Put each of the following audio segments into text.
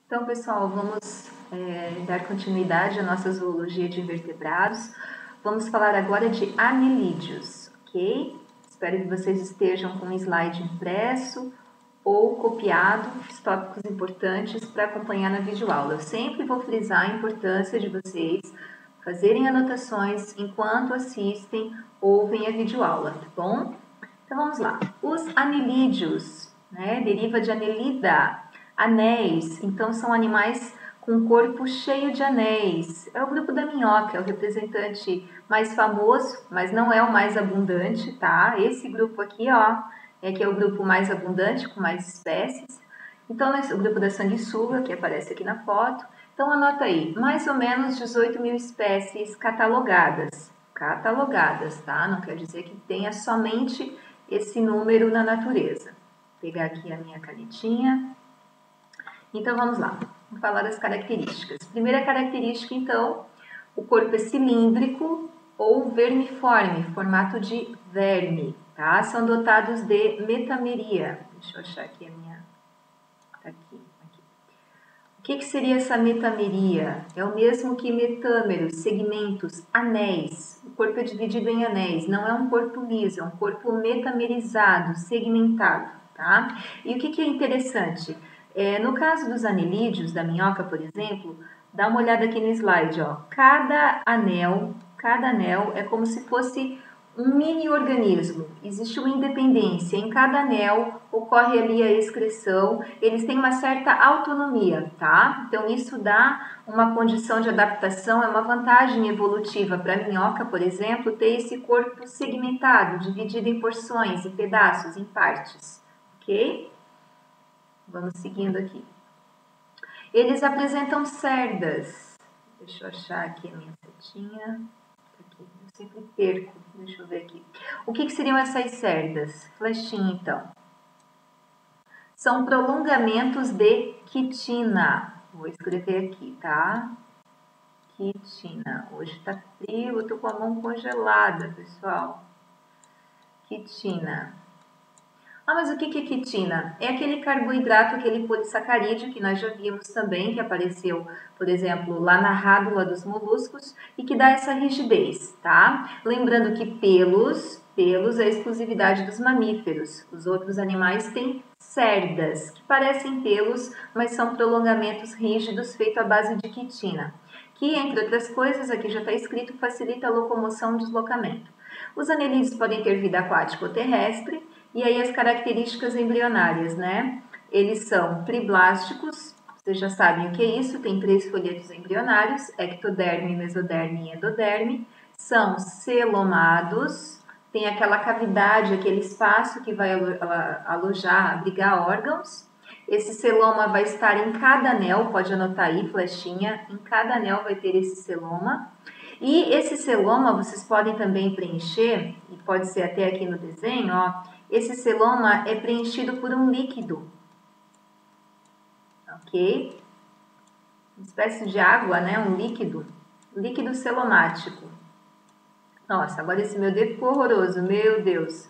Então, pessoal, vamos dar continuidade à nossa zoologia de invertebrados. Vamos falar agora de anelídeos, ok? Espero que vocês estejam com um slide impresso ou copiado, os tópicos importantes para acompanhar na videoaula. Eu sempre vou frisar a importância de vocês fazerem anotações enquanto assistem ou ouvem a videoaula, tá bom? Então, vamos lá. Os anelídeos, deriva de anelida, anéis, então são animais com corpo cheio de anéis. É o grupo da minhoca, é o representante mais famoso, mas não é o mais abundante, tá? Esse grupo aqui, ó, que é o grupo mais abundante, com mais espécies. Então, o grupo da sanguessuga, que aparece aqui na foto. Então, anota aí, mais ou menos 18 mil espécies catalogadas. Catalogadas, tá? Não quer dizer que tenha somente esse número na natureza. Vou pegar aqui a minha canetinha. Então, vamos lá. Vamos falar das características. Primeira característica, então, o corpo é cilíndrico ou vermiforme, formato de verme, tá? São dotados de metameria. Deixa eu achar aqui a minha... Tá aqui. O que seria essa metameria? É o mesmo que metâmeros, segmentos, anéis. O corpo é dividido em anéis, não é um corpo liso, é um corpo metamerizado, segmentado, tá? E o que é interessante? No caso dos anelídeos, da minhoca, por exemplo, dá uma olhada aqui no slide, ó. Cada anel é como se fosse um mini-organismo, existe uma independência, em cada anel ocorre ali a excreção, eles têm uma certa autonomia, tá? Então isso dá uma condição de adaptação, é uma vantagem evolutiva para a minhoca, por exemplo, ter esse corpo segmentado, dividido em porções, em pedaços, em partes, ok? Vamos seguindo aqui. Eles apresentam cerdas, deixa eu achar aqui a minha setinha. Eu sempre perco, deixa eu ver aqui. O que seriam essas cerdas? Flechinha, então. São prolongamentos de quitina. Vou escrever aqui, tá? Quitina. Hoje tá frio, eu tô com a mão congelada, pessoal. Quitina. Ah, mas o que é quitina? É aquele carboidrato, aquele polissacarídeo que nós já vimos também, que apareceu, por exemplo, lá na rádula dos moluscos e que dá essa rigidez, tá? Lembrando que pelos é a exclusividade dos mamíferos. Os outros animais têm cerdas, que parecem pelos, mas são prolongamentos rígidos feitos à base de quitina, que, entre outras coisas, aqui já está escrito, facilita a locomoção e deslocamento. Os anelídeos podem ter vida aquática ou terrestre. E aí as características embrionárias, né? Eles são triblásticos, vocês já sabem o que é isso, tem 3 folhetos embrionários, ectoderme, mesoderme e endoderme. São celomados, tem aquela cavidade, aquele espaço que vai alojar, abrigar órgãos. Esse celoma vai estar em cada anel, pode anotar aí, flechinha, em cada anel vai ter esse celoma. E esse celoma vocês podem também preencher, e pode ser até aqui no desenho, ó. Esse celoma é preenchido por um líquido, ok? Uma espécie de água, né? Um líquido celomático. Nossa, agora esse meu dedo ficou horroroso, meu Deus.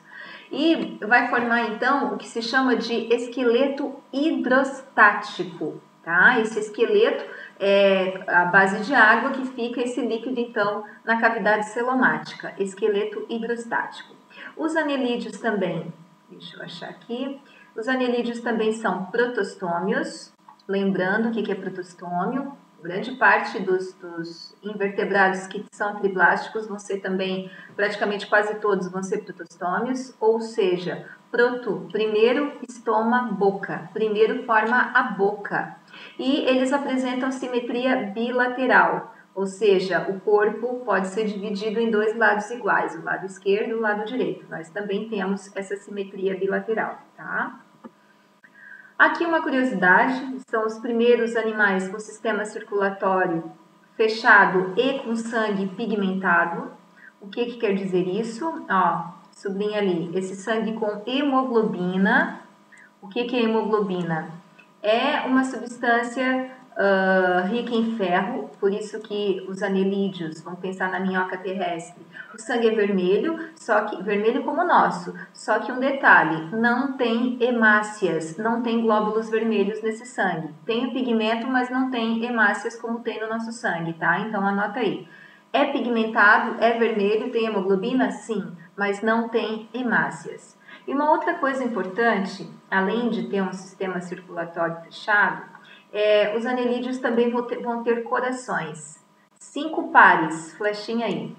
E vai formar, então, o que se chama de esqueleto hidrostático, tá? Esse esqueleto é a base de água que fica esse líquido, então, na cavidade celomática, esqueleto hidrostático. Os anelídeos também, deixa eu achar aqui, os anelídeos também são protostômios, lembrando o que é protostômio, grande parte dos invertebrados que são triblásticos vão ser também, praticamente quase todos vão ser protostômios, ou seja, proto, primeiro estoma, boca, primeiro forma a boca. E eles apresentam simetria bilateral, ou seja, o corpo pode ser dividido em 2 lados iguais, o lado esquerdo e o lado direito. Nós também temos essa simetria bilateral, tá? Aqui uma curiosidade, são os primeiros animais com sistema circulatório fechado e com sangue pigmentado. O que quer dizer isso? Ó, sublinha ali, esse sangue com hemoglobina. O que é hemoglobina? É uma substância rica em ferro, por isso que os anelídeos, vamos pensar na minhoca terrestre, o sangue é vermelho, só que vermelho como o nosso, só que um detalhe, não tem hemácias, não tem glóbulos vermelhos nesse sangue. Tem o pigmento, mas não tem hemácias como tem no nosso sangue, tá? Então anota aí. É pigmentado, é vermelho, tem hemoglobina? Sim, mas não tem hemácias. E uma outra coisa importante, além de ter um sistema circulatório fechado, os anelídeos também vão ter corações. 5 pares, flechinha aí.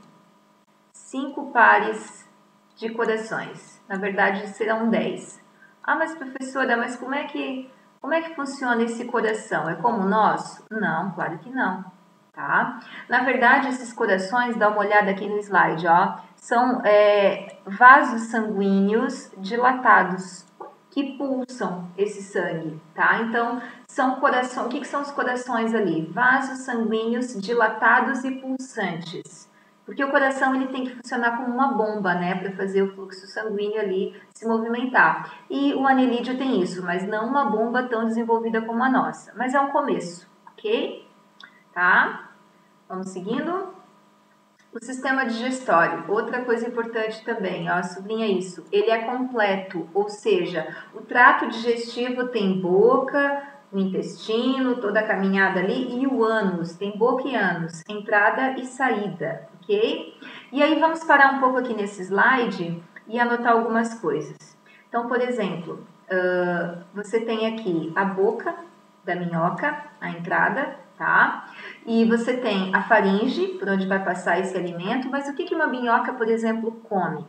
5 pares de corações. Na verdade, serão 10. Ah, mas professora, mas como é que funciona esse coração? É como o nosso? Não, claro que não. Tá? Na verdade, esses corações, dá uma olhada aqui no slide, ó, são vasos sanguíneos dilatados que pulsam esse sangue, tá? Então, são coração. O que são os corações ali? Vasos sanguíneos dilatados e pulsantes. Porque o coração ele tem que funcionar como uma bomba, né, para fazer o fluxo sanguíneo ali se movimentar. E o anelídeo tem isso, mas não uma bomba tão desenvolvida como a nossa. Mas é um começo, ok? Tá? Vamos seguindo. O sistema digestório, outra coisa importante também, ó, sublinha isso, ele é completo, ou seja, o trato digestivo tem boca, o intestino, toda a caminhada ali, e o ânus, tem boca e ânus, entrada e saída, ok? E aí vamos parar um pouco aqui nesse slide e anotar algumas coisas. Então, por exemplo, você tem aqui a boca da minhoca, a entrada, tá? E você tem a faringe, por onde vai passar esse alimento, mas o que uma minhoca, por exemplo, come?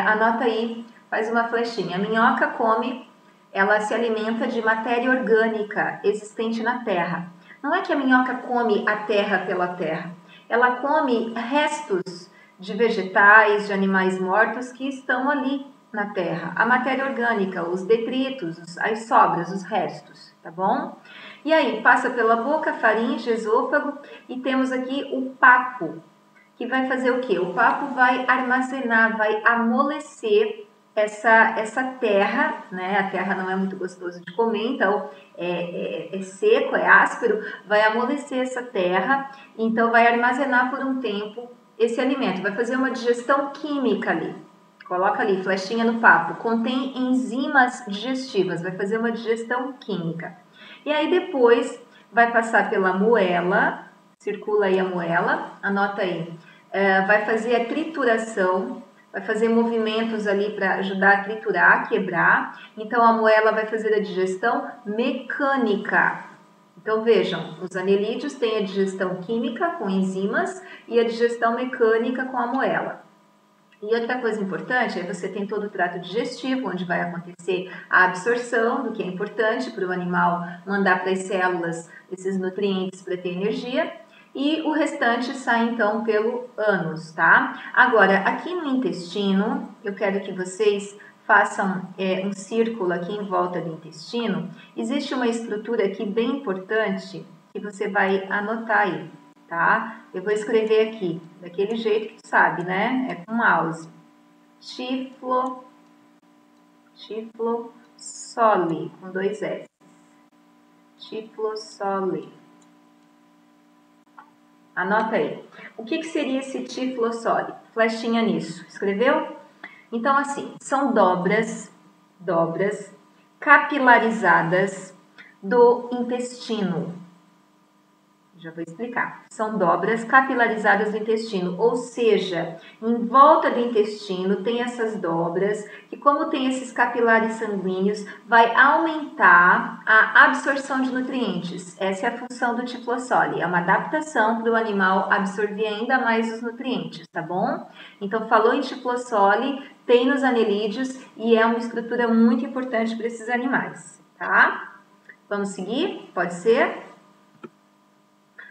Anota aí, faz uma flechinha. A minhoca come, ela se alimenta de matéria orgânica existente na terra. Não é que a minhoca come a terra pela terra, ela come restos de vegetais, de animais mortos que estão ali na terra. A matéria orgânica, os detritos, as sobras, os restos, tá bom? E aí, passa pela boca, faringe, esôfago e temos aqui o papo, que vai fazer o quê? O papo vai armazenar, vai amolecer essa terra, né? A terra não é muito gostoso de comer, então é seco, é áspero, vai amolecer essa terra, então vai armazenar por um tempo esse alimento, vai fazer uma digestão química ali. Coloca ali, flechinha no papo, contém enzimas digestivas, vai fazer uma digestão química. E aí depois vai passar pela moela, circula aí a moela, anota aí, vai fazer a trituração, vai fazer movimentos ali para ajudar a triturar, quebrar. Então a moela vai fazer a digestão mecânica. Então vejam, os anelídeos têm a digestão química com enzimas e a digestão mecânica com a moela. E outra coisa importante é você tem todo o trato digestivo, onde vai acontecer a absorção do que é importante para o animal mandar para as células esses nutrientes para ter energia, e o restante sai então pelo ânus, tá? Agora, aqui no intestino, eu quero que vocês façam um círculo aqui em volta do intestino. Existe uma estrutura aqui bem importante que você vai anotar aí. Tá? Eu vou escrever aqui, daquele jeito que tu sabe, né? É com mouse. Tiflossole, com 2 S. Tiflossole. Anota aí. O que seria esse tiflossole? Flechinha nisso. Escreveu? Então, assim, são dobras capilarizadas do intestino. Já vou explicar. São dobras capilarizadas do intestino, ou seja, em volta do intestino tem essas dobras que, como tem esses capilares sanguíneos, vai aumentar a absorção de nutrientes. Essa é a função do tiflossole, é uma adaptação para o animal absorver ainda mais os nutrientes, tá bom? Então, falou em tiflossole, tem nos anelídeos e é uma estrutura muito importante para esses animais, tá? Vamos seguir? Pode ser?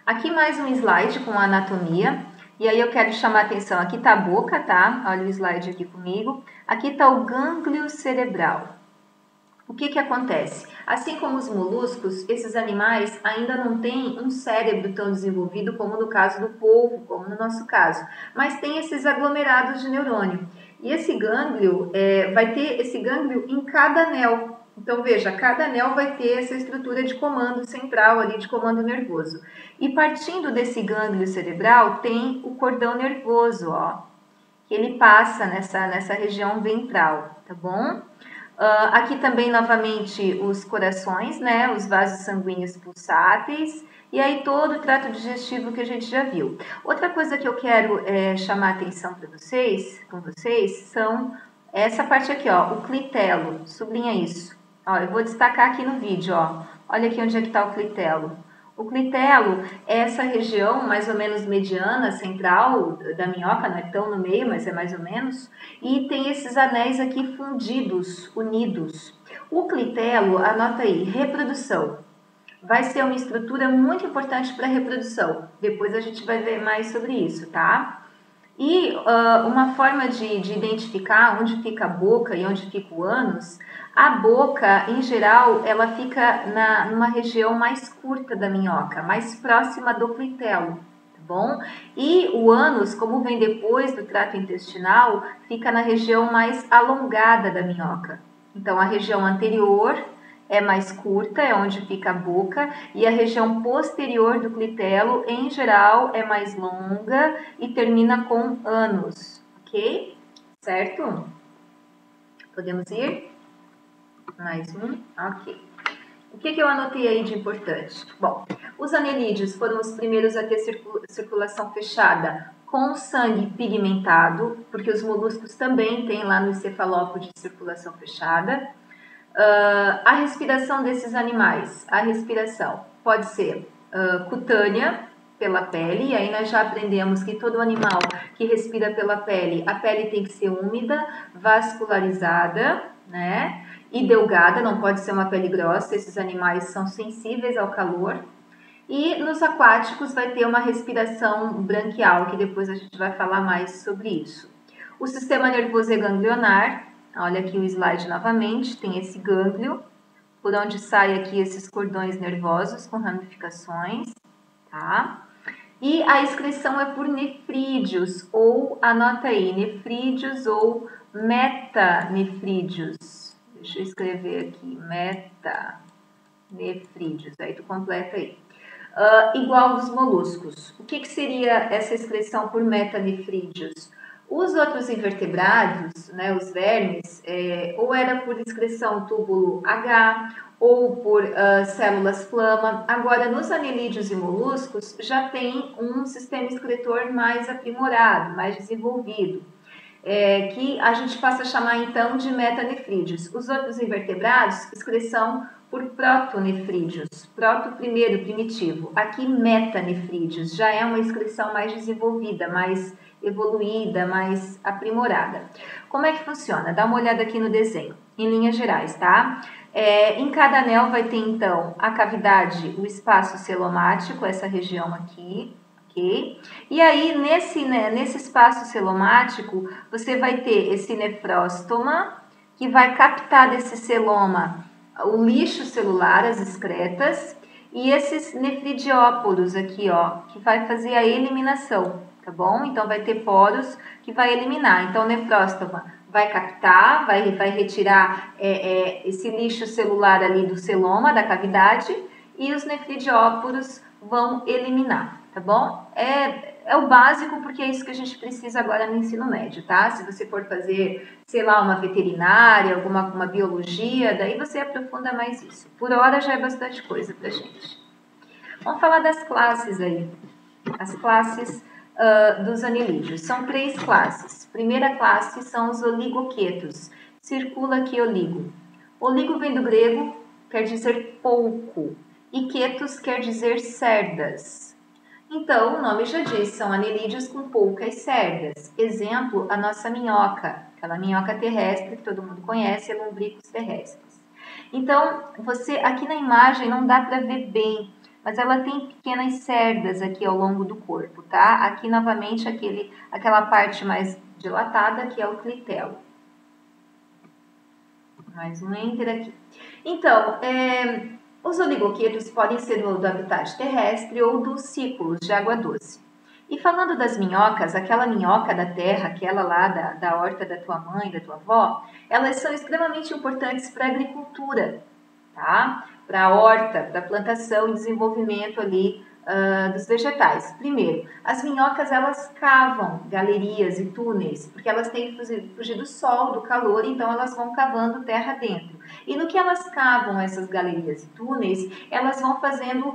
Aqui mais um slide com a anatomia, e aí eu quero chamar a atenção, aqui está a boca, tá? Olha o slide aqui comigo. Aqui está o gânglio cerebral. O que acontece? Assim como os moluscos, esses animais ainda não têm um cérebro tão desenvolvido como no caso do polvo, como no nosso caso, mas tem esses aglomerados de neurônio. E esse gânglio, vai ter esse gânglio em cada anel. Então, veja, cada anel vai ter essa estrutura de comando central ali, de comando nervoso. E partindo desse gânglio cerebral, tem o cordão nervoso, ó, que ele passa nessa região ventral, tá bom? Aqui também, novamente, os corações, né, os vasos sanguíneos pulsáteis, e aí todo o trato digestivo que a gente já viu. Outra coisa que eu quero chamar a atenção para com vocês, são essa parte aqui, ó, o clitelo, sublinha isso. Ó, eu vou destacar aqui no vídeo, ó, olha aqui onde é que está o clitelo. O clitelo é essa região mais ou menos mediana, central da minhoca, não é tão no meio, mas é mais ou menos, e tem esses anéis aqui fundidos, unidos. O clitelo, anota aí, reprodução. Vai ser uma estrutura muito importante para a reprodução. Depois a gente vai ver mais sobre isso, tá? E uma forma de identificar onde fica a boca e onde fica o ânus, a boca, em geral, ela fica numa região mais curta da minhoca, mais próxima do clitelo, tá bom? E o ânus, como vem depois do trato intestinal, fica na região mais alongada da minhoca. Então, a região anterior é mais curta, é onde fica a boca, e a região posterior do clitelo, em geral, é mais longa e termina com ânus, ok? Certo? Podemos ir? Mais um? Ok. O que eu anotei aí de importante? Bom, os anelídeos foram os primeiros a ter circulação fechada com sangue pigmentado, porque os moluscos também têm lá no cefalópode circulação fechada. A respiração desses animais, a respiração pode ser cutânea, pela pele, e aí nós já aprendemos que todo animal que respira pela pele, a pele tem que ser úmida, vascularizada, né? E delgada, não pode ser uma pele grossa, esses animais são sensíveis ao calor. E nos aquáticos vai ter uma respiração branquial, que depois a gente vai falar mais sobre isso. O sistema nervoso é ganglionar, olha aqui o slide novamente, tem esse gânglio, por onde saem aqui esses cordões nervosos com ramificações, tá? E a excreção é por nefrídeos, ou, anota aí, nefrídeos ou metanefrídeos. Deixa eu escrever aqui, metanefrídeos, aí tu completa aí. Igual dos moluscos. O que seria essa excreção por metanefrídeos? Os outros invertebrados, né, os vermes, ou era por excreção túbulo H, ou por células flama. Agora, nos anelídeos e moluscos, já tem um sistema excretor mais aprimorado, mais desenvolvido, que a gente passa a chamar então de metanefrídeos. Os outros invertebrados, excreção por protonefrídeos, proto primeiro primitivo. Aqui metanefrídeos, já é uma excreção mais desenvolvida, mais evoluída, mais aprimorada. Como é que funciona? Dá uma olhada aqui no desenho, em linhas gerais, tá? Em cada anel vai ter, então, a cavidade, o espaço celomático, essa região aqui, ok? E aí, nesse espaço celomático, você vai ter esse nefróstoma, que vai captar desse celoma o lixo celular, as excretas, e esses nefridióporos aqui, ó, que vai fazer a eliminação, tá bom? Então, vai ter poros que vai eliminar. Então, o nefróstoma vai captar, vai retirar esse lixo celular ali do celoma, da cavidade, e os nefridióporos vão eliminar, tá bom? É o básico, porque é isso que a gente precisa agora no ensino médio, tá? Se você for fazer, sei lá, uma veterinária, uma biologia, daí você aprofunda mais isso. Por hora já é bastante coisa pra gente. Vamos falar das classes aí. As classes dos anelídeos. São 3 classes. Primeira classe são os oligoquetos. Circula aqui oligo. Oligo vem do grego, quer dizer pouco. E quetos quer dizer cerdas. Então, o nome já diz, são anelídeos com poucas cerdas. Exemplo, a nossa minhoca, aquela minhoca terrestre que todo mundo conhece, lombricos terrestres. Então, você aqui na imagem não dá para ver bem, mas ela tem pequenas cerdas aqui ao longo do corpo, tá? Aqui, novamente, aquela parte mais dilatada, que é o clitelo. Mais um enter aqui. Então, os oligoquetos podem ser do habitat terrestre ou dos ciclos de água doce. E falando das minhocas, aquela minhoca da terra, aquela lá da horta da tua mãe, da tua avó, elas são extremamente importantes para a agricultura, tá? Para a horta, para a plantação e desenvolvimento ali dos vegetais. Primeiro, as minhocas elas cavam galerias e túneis, porque elas têm que fugir do sol, do calor, então elas vão cavando terra dentro. E no que elas cavam essas galerias e túneis, elas vão fazendo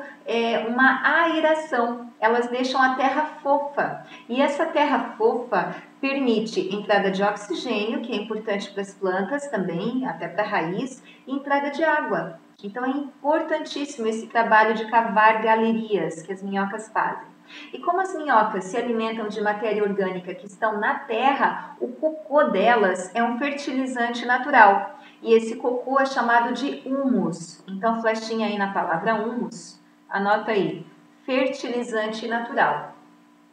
uma aeração, elas deixam a terra fofa. E essa terra fofa permite entrada de oxigênio, que é importante para as plantas também, até para a raiz, e entrada de água. Então é importantíssimo esse trabalho de cavar galerias que as minhocas fazem. E como as minhocas se alimentam de matéria orgânica que estão na terra, o cocô delas é um fertilizante natural. E esse cocô é chamado de humus. Então, flechinha aí na palavra humus, anota aí, fertilizante natural.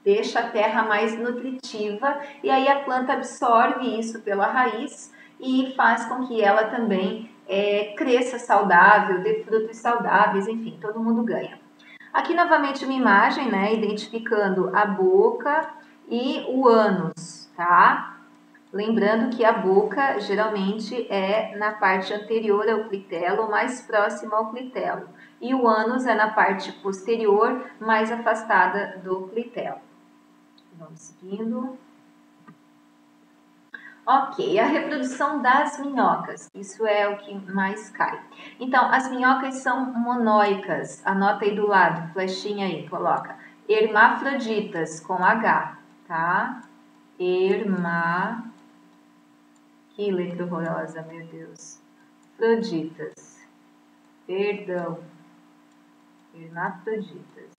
Deixa a terra mais nutritiva e aí a planta absorve isso pela raiz e faz com que ela também cresça saudável, dê frutos saudáveis, enfim, todo mundo ganha. Aqui novamente uma imagem, né, identificando a boca e o ânus, tá? Lembrando que a boca geralmente é na parte anterior ao clitelo, mais próxima ao clitelo, e o ânus é na parte posterior, mais afastada do clitelo. Vamos seguindo. Ok, a reprodução das minhocas, isso é o que mais cai. Então, as minhocas são monóicas, anota aí do lado, flechinha aí, coloca. Hermafroditas, com H, tá? Que letra horrorosa, meu Deus. Froditas, perdão, hermafroditas.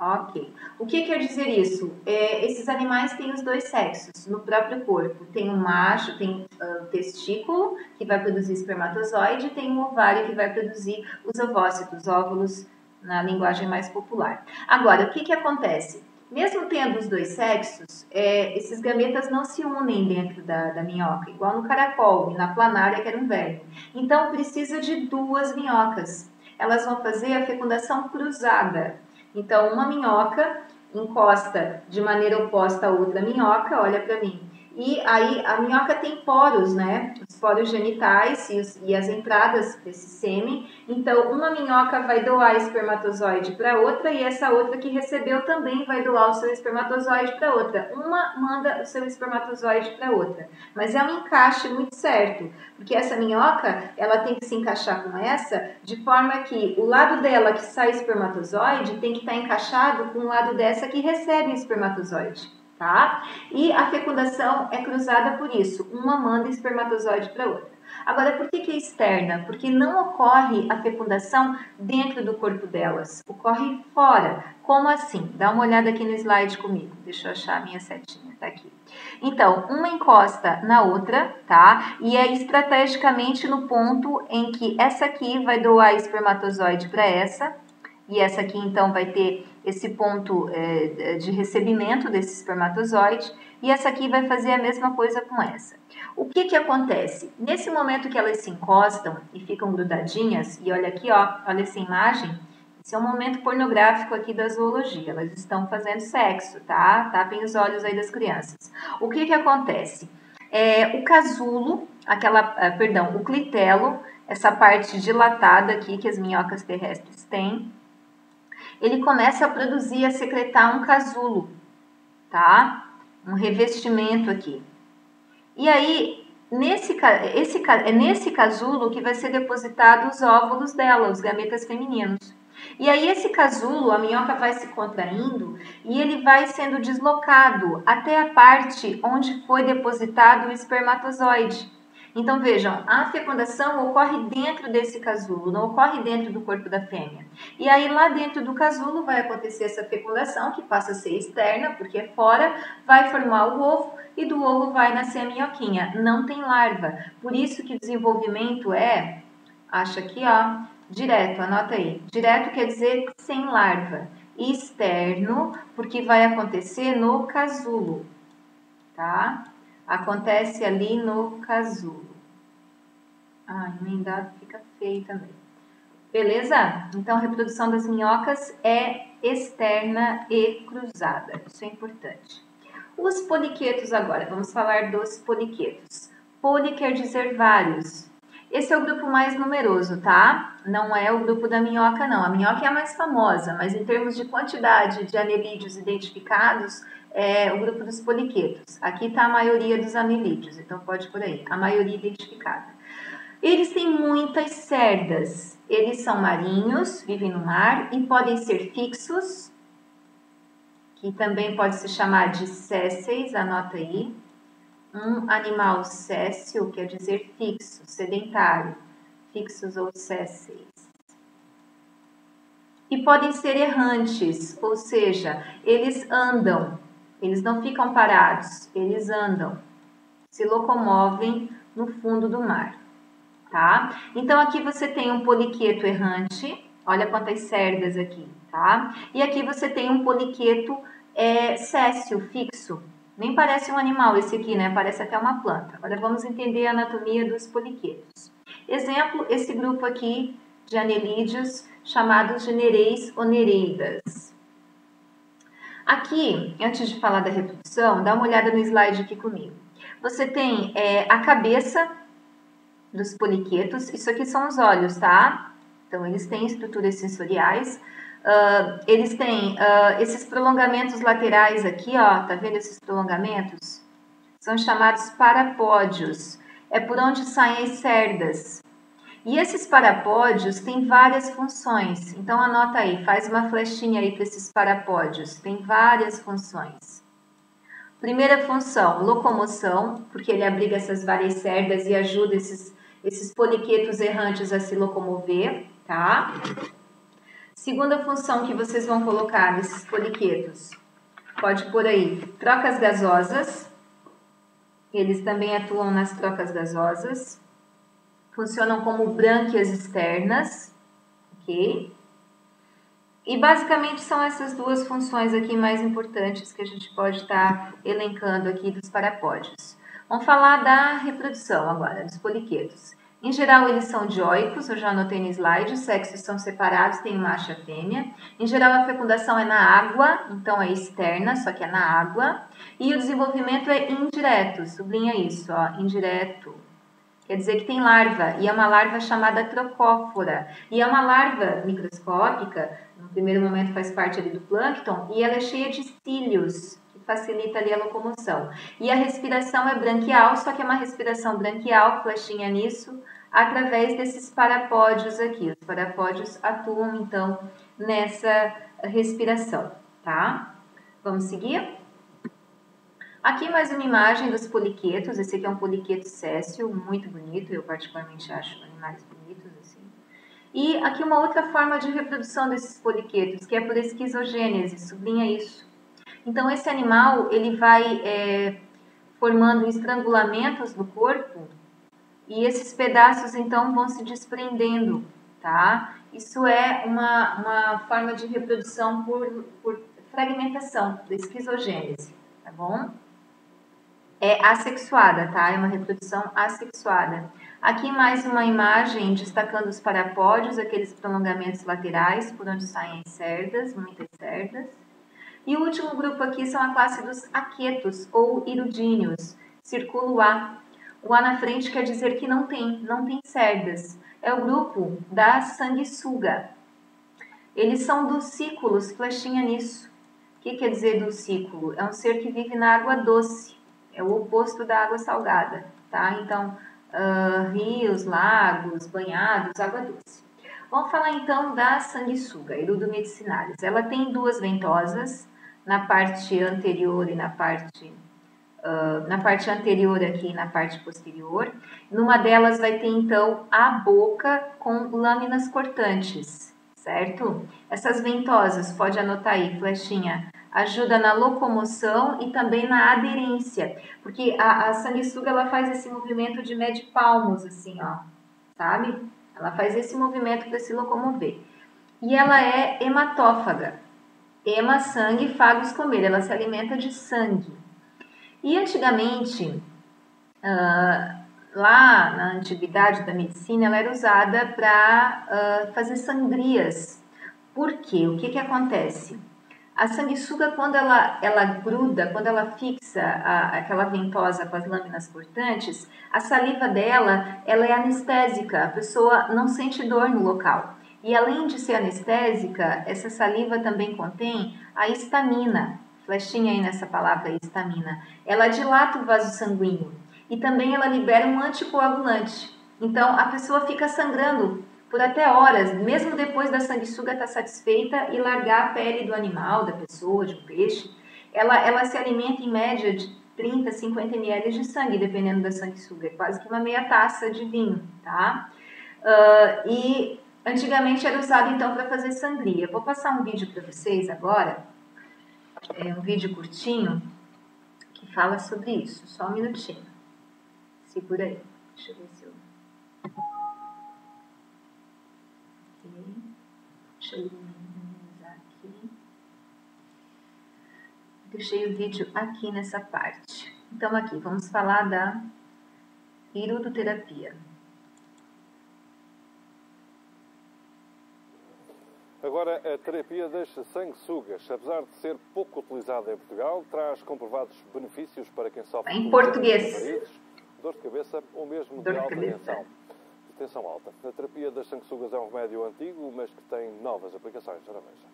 Ok. O que quer dizer isso? Esses animais têm os dois sexos no próprio corpo. Tem o macho, tem o testículo, que vai produzir espermatozoide, e tem o ovário, que vai produzir os ovócitos, óvulos, na linguagem mais popular. Agora, o que acontece? Mesmo tendo os dois sexos, esses gametas não se unem dentro da minhoca, igual no caracol e na planária, que era um verme. Então, precisa de duas minhocas. Elas vão fazer a fecundação cruzada. Então, uma minhoca encosta de maneira oposta a outra minhoca, olha para mim. E aí a minhoca tem poros, né? Os poros genitais e as entradas desse sêmen. Então, uma minhoca vai doar espermatozoide para outra e essa outra que recebeu também vai doar o seu espermatozoide para outra. Uma manda o seu espermatozoide para outra. Mas é um encaixe muito certo, porque essa minhoca, ela tem que se encaixar com essa de forma que o lado dela que sai espermatozoide tem que estar encaixado com o lado dessa que recebe espermatozoide. Tá? E a fecundação é cruzada por isso, uma manda espermatozoide para outra. Agora, por que é externa? Porque não ocorre a fecundação dentro do corpo delas, ocorre fora. Como assim? Dá uma olhada aqui no slide comigo, deixa eu achar a minha setinha, tá aqui. Então, uma encosta na outra, tá? E é estrategicamente no ponto em que essa aqui vai doar espermatozoide para essa, e essa aqui então vai ter esse ponto de recebimento desse espermatozoide, e essa aqui vai fazer a mesma coisa com essa. O que acontece? Nesse momento que elas se encostam e ficam grudadinhas, e olha aqui, ó, olha essa imagem, esse é um momento pornográfico aqui da zoologia, elas estão fazendo sexo, tá? Tapem os olhos aí das crianças. O que acontece? O casulo, o clitelo, essa parte dilatada aqui que as minhocas terrestres têm, ele começa a produzir, a secretar um casulo, tá? Um revestimento aqui. E aí, é nesse casulo que vai ser depositado os óvulos dela, os gametas femininos. E aí, esse casulo, a minhoca vai se contraindo e ele vai sendo deslocado até a parte onde foi depositado o espermatozoide. Então, vejam, a fecundação ocorre dentro desse casulo, não ocorre dentro do corpo da fêmea. E aí, lá dentro do casulo, vai acontecer essa fecundação, que passa a ser externa, porque é fora, vai formar o ovo, e do ovo vai nascer a minhoquinha. Não tem larva. Por isso que o desenvolvimento acha aqui, ó, direto, anota aí. Direto quer dizer sem larva. Externo, porque vai acontecer no casulo, tá? Acontece ali no casulo. Emendado fica feio também. Beleza? Então, a reprodução das minhocas é externa e cruzada. Isso é importante. Os poliquetos agora. Vamos falar dos poliquetos. Poli quer dizer vários. Esse é o grupo mais numeroso, tá? Não é o grupo da minhoca, não. A minhoca é a mais famosa, mas em termos de quantidade de anelídeos identificados, é o grupo dos poliquetos. Aqui está a maioria dos anelídeos, então pode por aí. A maioria identificada. Eles têm muitas cerdas. Eles são marinhos, vivem no mar e podem ser fixos, que também pode se chamar de sésseis, anota aí. Um animal séssil quer dizer fixo, sedentário, fixos ou sésseis. E podem ser errantes, ou seja, eles andam, eles não ficam parados, eles andam, se locomovem no fundo do mar. Tá? Então, aqui você tem um poliqueto errante, olha quantas cerdas aqui, tá? E aqui você tem um poliqueto séssil, fixo. Nem parece um animal esse aqui, né? Parece até uma planta. Agora vamos entender a anatomia dos poliquetos. Exemplo, esse grupo aqui de anelídeos chamados de nereis ou nereidas. Aqui, antes de falar da reprodução, dá uma olhada no slide aqui comigo. Você tem a cabeça dos poliquetos. Isso aqui são os olhos, tá? Então, eles têm estruturas sensoriais. Eles têm esses prolongamentos laterais aqui, ó. Tá vendo esses prolongamentos? São chamados parapódios. É por onde saem as cerdas. E esses parapódios têm várias funções. Então, anota aí, faz uma flechinha aí para esses parapódios. Tem várias funções. Primeira função, locomoção, porque ele abriga essas várias cerdas e ajuda esses poliquetos errantes a se locomover, tá? Segunda função que vocês vão colocar nesses poliquetos, pode pôr aí, trocas gasosas. Eles também atuam nas trocas gasosas. Funcionam como brânquias externas, ok? E basicamente são essas duas funções aqui mais importantes que a gente pode estar elencando aqui dos parapódios. Vamos falar da reprodução agora, dos poliquetos. Em geral, eles são dioicos, eu já anotei no slide, os sexos são separados, tem macho e fêmea. Em geral, a fecundação é na água, então é externa, só que é na água. E o desenvolvimento é indireto, sublinha isso, ó, indireto. Quer dizer que tem larva, e é uma larva chamada trocófora. E é uma larva microscópica, no primeiro momento faz parte ali do plâncton, e ela é cheia de cílios, que facilita ali a locomoção. E a respiração é branquial, só que é uma respiração branquial, flechinha nisso, através desses parapódios aqui. Os parapódios atuam, então, nessa respiração, tá? Vamos seguir? Aqui mais uma imagem dos poliquetos. Esse aqui é um poliqueto séssil, muito bonito. Eu particularmente acho animais bonitos assim. E aqui uma outra forma de reprodução desses poliquetos, que é por esquizogênese. Sublinha isso. Então esse animal ele vai formando estrangulamentos no corpo e esses pedaços então vão se desprendendo, tá? Isso é uma forma de reprodução por fragmentação, da esquizogênese, tá bom? É assexuada, tá? É uma reprodução assexuada. Aqui mais uma imagem destacando os parapódios, aqueles prolongamentos laterais por onde saem as cerdas, muitas cerdas. E o último grupo aqui são a classe dos aquetos ou irudíneos, círculo A. O A na frente quer dizer que não tem cerdas. É o grupo da sanguessuga. Eles são dulcículos, flechinha nisso. O que quer dizer dulcículo? É um ser que vive na água doce. É o oposto da água salgada, tá? Então, rios, lagos, banhados, água doce. Vamos falar então da sanguessuga, Erudo medicinalis. Ela tem duas ventosas, na parte anterior e na parte anterior aqui e na parte posterior. Numa delas vai ter então a boca com lâminas cortantes, certo? Essas ventosas, pode anotar aí, flechinha, ajuda na locomoção e também na aderência, porque a sanguessuga ela faz esse movimento de mede palmos, assim, ó, sabe? Ela faz esse movimento para se locomover. E ela é hematófaga. Hema, sangue, fagos, comer. Ela se alimenta de sangue. E antigamente, lá na antiguidade da medicina, ela era usada para fazer sangrias. Por quê? O que, que acontece? A sanguessuga, quando ela gruda, quando ela fixa aquela ventosa com as lâminas cortantes, a saliva dela ela é anestésica, a pessoa não sente dor no local. E além de ser anestésica, essa saliva também contém a histamina, flechinha aí nessa palavra histamina. Ela dilata o vaso sanguíneo e também ela libera um anticoagulante. Então a pessoa fica sangrando por até horas, mesmo depois da sanguessuga estar satisfeita e largar a pele do animal, da pessoa, de um peixe. Ela se alimenta em média de 30, 50 ml de sangue, dependendo da sanguessuga. É quase que uma meia taça de vinho, tá? E antigamente era usado então para fazer sangria. Vou passar um vídeo para vocês agora, um vídeo curtinho, que fala sobre isso. Só um minutinho. Segura aí. Deixa eu ver se eu... Deixa eu minimizar aqui. Deixei o vídeo aqui nessa parte. Então aqui, vamos falar da iridoterapia. Agora, a terapia das sanguessugas, apesar de ser pouco utilizada em Portugal, traz comprovados benefícios para quem sofre em português. Varizes, dor de cabeça ou mesmo de alta tensão alta. A terapia das sanguessugas é um remédio antigo, mas que tem novas aplicações. Ora veja.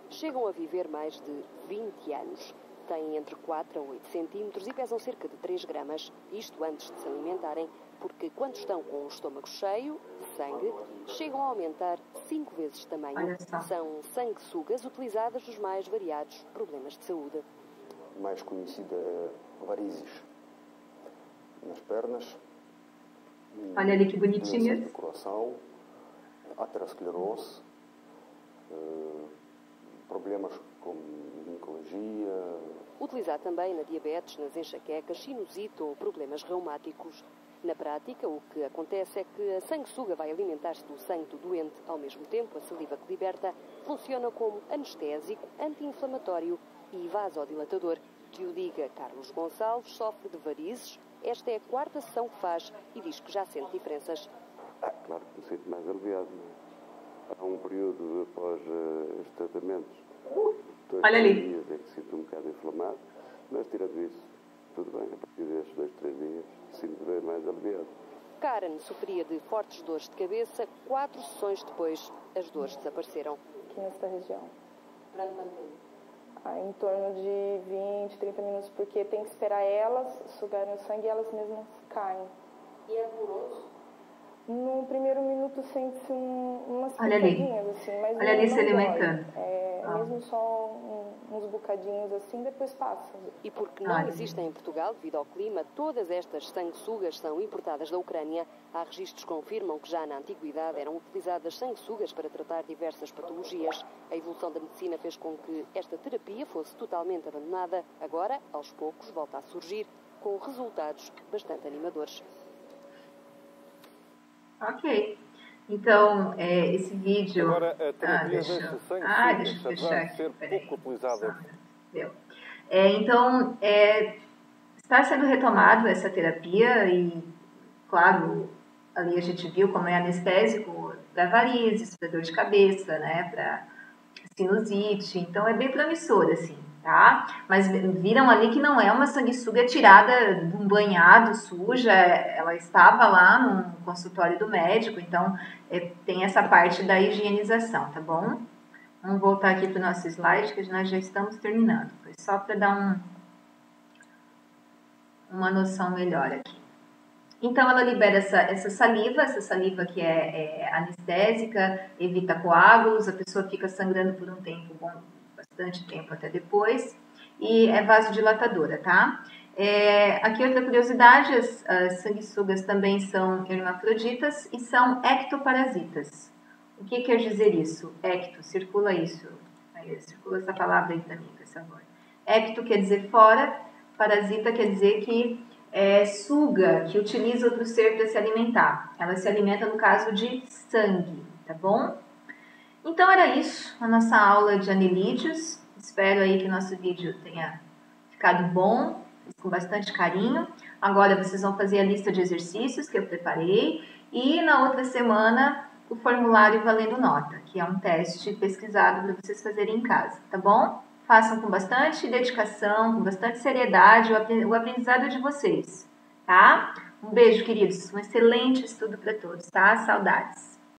Chegam a viver mais de 20 anos. Têm entre 4 a 8 centímetros e pesam cerca de 3 gramas, isto antes de se alimentarem, porque quando estão com o estômago cheio de sangue, chegam a aumentar 5 vezes de tamanho. São sanguessugas utilizadas nos mais variados problemas de saúde. Mais conhecida é varizes nas pernas. Olha ali que bonitinhas. Do coração, aterosclerose, problemas como ginecologia. Utilizado também na diabetes, nas enxaquecas, sinusite ou problemas reumáticos. Na prática, o que acontece é que a sanguessuga vai alimentar-se do sangue do doente. Ao mesmo tempo, a saliva que liberta funciona como anestésico, anti-inflamatório e vasodilatador. Que o diga Carlos Gonçalves, sofre de varizes. Esta é a 4ª sessão que faz e diz que já sente diferenças. Claro que me sinto mais aliviado. Há um período após os tratamentos, 2 dias é que sinto um bocado inflamado, mas tirando isso, tudo bem. A partir destes 2, 3 dias, sinto bem mais aliviado. Karen sofria de fortes dores de cabeça. 4 sessões depois, as dores desapareceram. Aqui nesta região. Durante quanto tempo? Em torno de 20, 30 minutos, porque tem que esperar elas sugarem o sangue e elas mesmas caem. E é doloroso? No primeiro minuto sente-se umas picadinhas, assim, mas olha ali se alimentando. Mesmo só uns bocadinhos assim, depois passa. E porque não existem em Portugal, devido ao clima, todas estas sanguessugas são importadas da Ucrânia. Há registros que confirmam que já na antiguidade eram utilizadas sanguessugas para tratar diversas patologias. A evolução da medicina fez com que esta terapia fosse totalmente abandonada. Agora, aos poucos, volta a surgir, com resultados bastante animadores. Ok. Então, esse vídeo... Agora, a terapia das sanguessugas, deixa eu fechar aqui. ser pouco utilizada. Então, está sendo retomado essa terapia e, claro, ali a gente viu como é anestésico para varizes, para dor de cabeça, né, para sinusite. Então, é bem promissor, assim, tá? Mas viram ali que não é uma sanguessuga tirada de um banhado suja, ela estava lá no consultório do médico, então tem essa parte da higienização, tá bom? Vamos voltar aqui para o nosso slide, que nós já estamos terminando. Foi só para dar uma noção melhor aqui. Então, ela libera essa saliva que é anestésica, evita coágulos, a pessoa fica sangrando por um tempo bom, bastante tempo até depois, e é vasodilatadora, tá? Aqui outra curiosidade, as sanguessugas também são hermafroditas e são ectoparasitas. O que quer dizer isso? Ecto, circula isso. Circula essa palavra aí para mim, por favor. Ecto quer dizer fora, parasita quer dizer que suga, que utiliza outro ser para se alimentar. Ela se alimenta no caso de sangue, tá bom? Então era isso, a nossa aula de anelídeos. Espero aí que nosso vídeo tenha ficado bom. com bastante carinho. Agora vocês vão fazer a lista de exercícios que eu preparei e na outra semana o formulário valendo nota, que é um teste pesquisado para vocês fazerem em casa, tá bom? Façam com bastante dedicação, com bastante seriedade o aprendizado de vocês, tá? Um beijo, queridos. Um excelente estudo para todos, tá? Saudades.